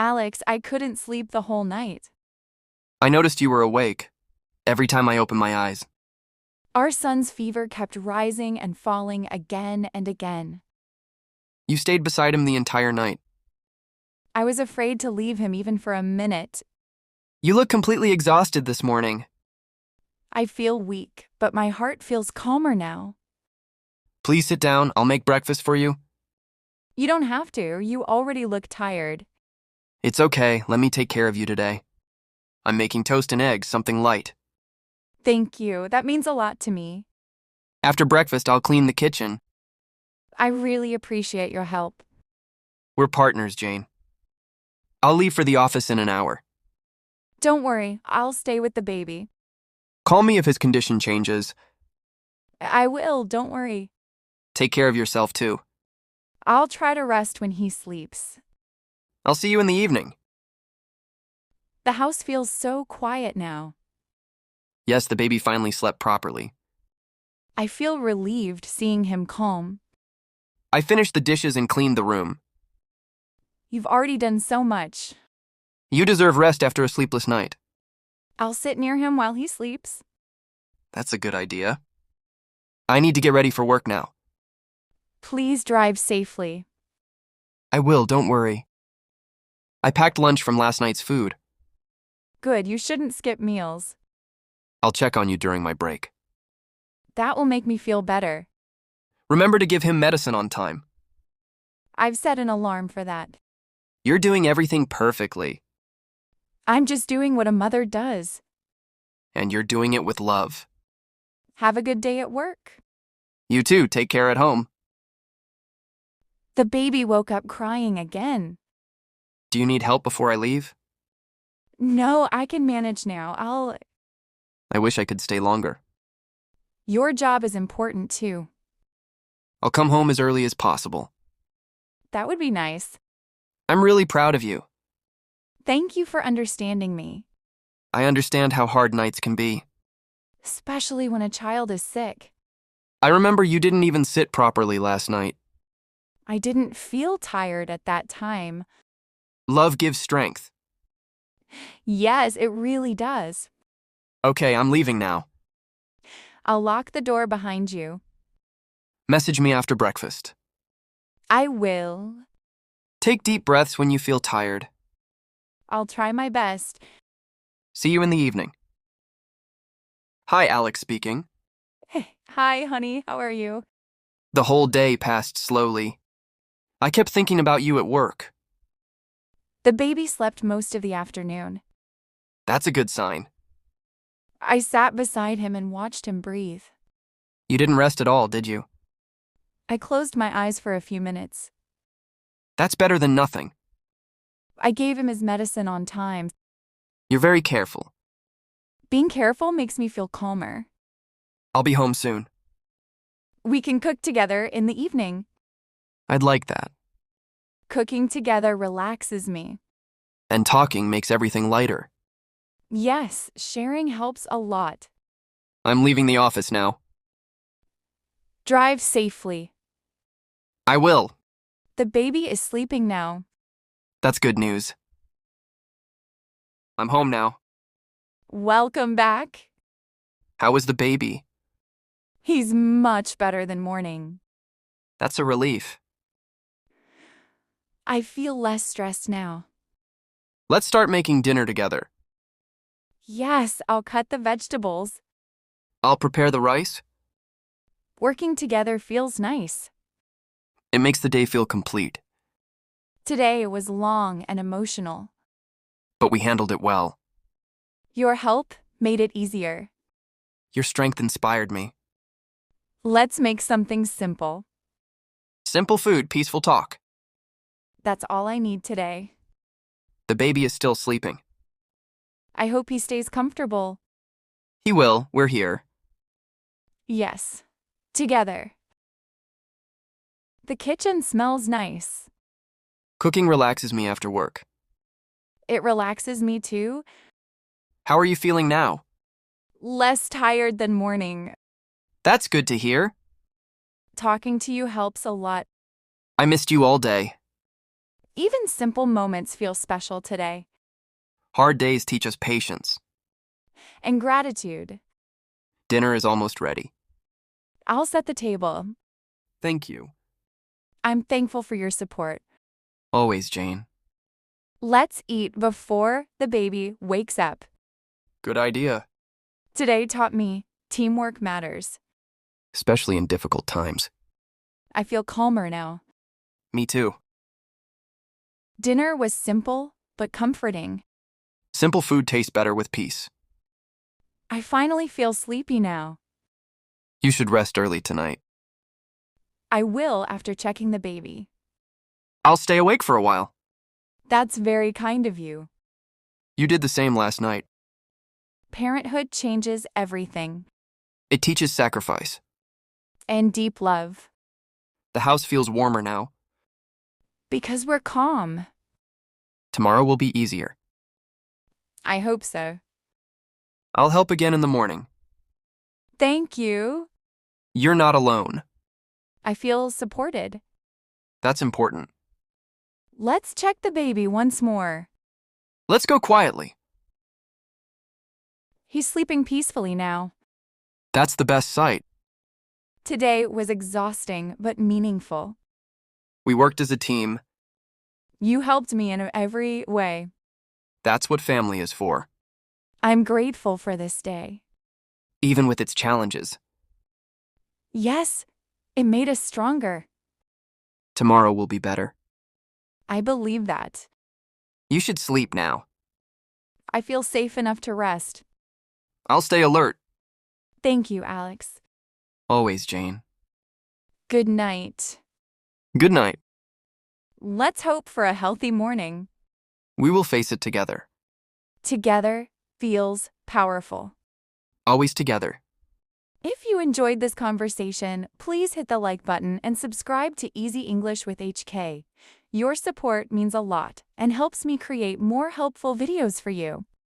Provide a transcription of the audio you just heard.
Alex, I couldn't sleep the whole night. I noticed you were awake every time I opened my eyes. Our son's fever kept rising and falling again and again. You stayed beside him the entire night. I was afraid to leave him even for a minute. You look completely exhausted this morning. I feel weak, but my heart feels calmer now. Please sit down. I'll make breakfast for you. You don't have to. You already look tired. It's okay. Let me take care of you today. I'm making toast and eggs, something light. Thank you. That means a lot to me. After breakfast, I'll clean the kitchen. I really appreciate your help. We're partners, Jane. I'll leave for the office in an hour. Don't worry, I'll stay with the baby. Call me if his condition changes. I will, don't worry. Take care of yourself, too. I'll try to rest when he sleeps. I'll see you in the evening. The house feels so quiet now. Yes, the baby finally slept properly. I feel relieved seeing him calm. I finished the dishes and cleaned the room. You've already done so much. You deserve rest after a sleepless night. I'll sit near him while he sleeps. That's a good idea. I need to get ready for work now. Please drive safely. I will, don't worry. I packed lunch from last night's food. Good, you shouldn't skip meals. I'll check on you during my break. That will make me feel better. Remember to give him medicine on time. I've set an alarm for that. You're doing everything perfectly, I'm just doing what a mother does. and you're doing it with love. Have a good day at work. You too, take care at home. The baby woke up crying again. Do you need help before I leave? No, I can manage now. I wish I could stay longer. Your job is important too. I'll come home as early as possible. That would be nice. I'm really proud of you. Thank you for understanding me, I understand how hard nights can be. especially when a child is sick. I remember you didn't even sit properly last night. I didn't feel tired at that time. Love gives strength. Yes, it really does. Okay, I'm leaving now. I'll lock the door behind you. Message me after breakfast. I will. Take deep breaths when you feel tired. I'll try my best. See you in the evening. Hi, Alex speaking. Hi, honey. How are you? The whole day passed slowly. I kept thinking about you at work. The baby slept most of the afternoon. That's a good sign. I sat beside him and watched him breathe. You didn't rest at all, did you? I closed my eyes for a few minutes. That's better than nothing. I gave him his medicine on time. You're very careful. Being careful makes me feel calmer. I'll be home soon. We can cook together in the evening. I'd like that. Cooking together relaxes me. And talking makes everything lighter. Yes, sharing helps a lot. I'm leaving the office now. Drive safely. I will. The baby is sleeping now. That's good news. I'm home now. Welcome back. How is the baby? He's much better than morning. That's a relief. I feel less stressed now. Let's start making dinner together. Yes, I'll cut the vegetables. I'll prepare the rice. Working together feels nice. It makes the day feel complete, Today was long and emotional. but we handled it well. Your help made it easier. Your strength inspired me. Let's make something simple. Simple food, peaceful talk. That's all I need today. The baby is still sleeping. I hope he stays comfortable. He will, we're here. Yes, together. The kitchen smells nice. Cooking relaxes me after work. It relaxes me too. How are you feeling now? Less tired than morning. That's good to hear. Talking to you helps a lot. I missed you all day. Even simple moments feel special today. Hard days teach us patience. And gratitude. Dinner is almost ready. I'll set the table. Thank you. I'm thankful for your support. Always, Jane. Let's eat before the baby wakes up. Good idea. Today taught me teamwork matters. Especially in difficult times. I feel calmer now. Me too. Dinner was simple but comforting. Simple food tastes better with peace. I finally feel sleepy now. You should rest early tonight. I will after checking the baby. I'll stay awake for a while. That's very kind of you. You did the same last night. Parenthood changes everything. It teaches sacrifice. And deep love. The house feels warmer now. Because we're calm. Tomorrow will be easier. I hope so. I'll help again in the morning. Thank you. You're not alone. I feel supported. That's important. Let's check the baby once more. Let's go quietly. He's sleeping peacefully now. That's the best sight. Today was exhausting but meaningful. We worked as a team. You helped me in every way. That's what family is for. I'm grateful for this day. Even with its challenges. Yes, it made us stronger. Tomorrow will be better. I believe that. You should sleep now. I feel safe enough to rest. I'll stay alert. Thank you, Alex. Always, Jane. Good night. Good night. Let's hope for a healthy morning. We will face it together. Together feels powerful. Always together. If you enjoyed this conversation, please hit the like button and subscribe to Easy English with HK. Your support means a lot and helps me create more helpful videos for you.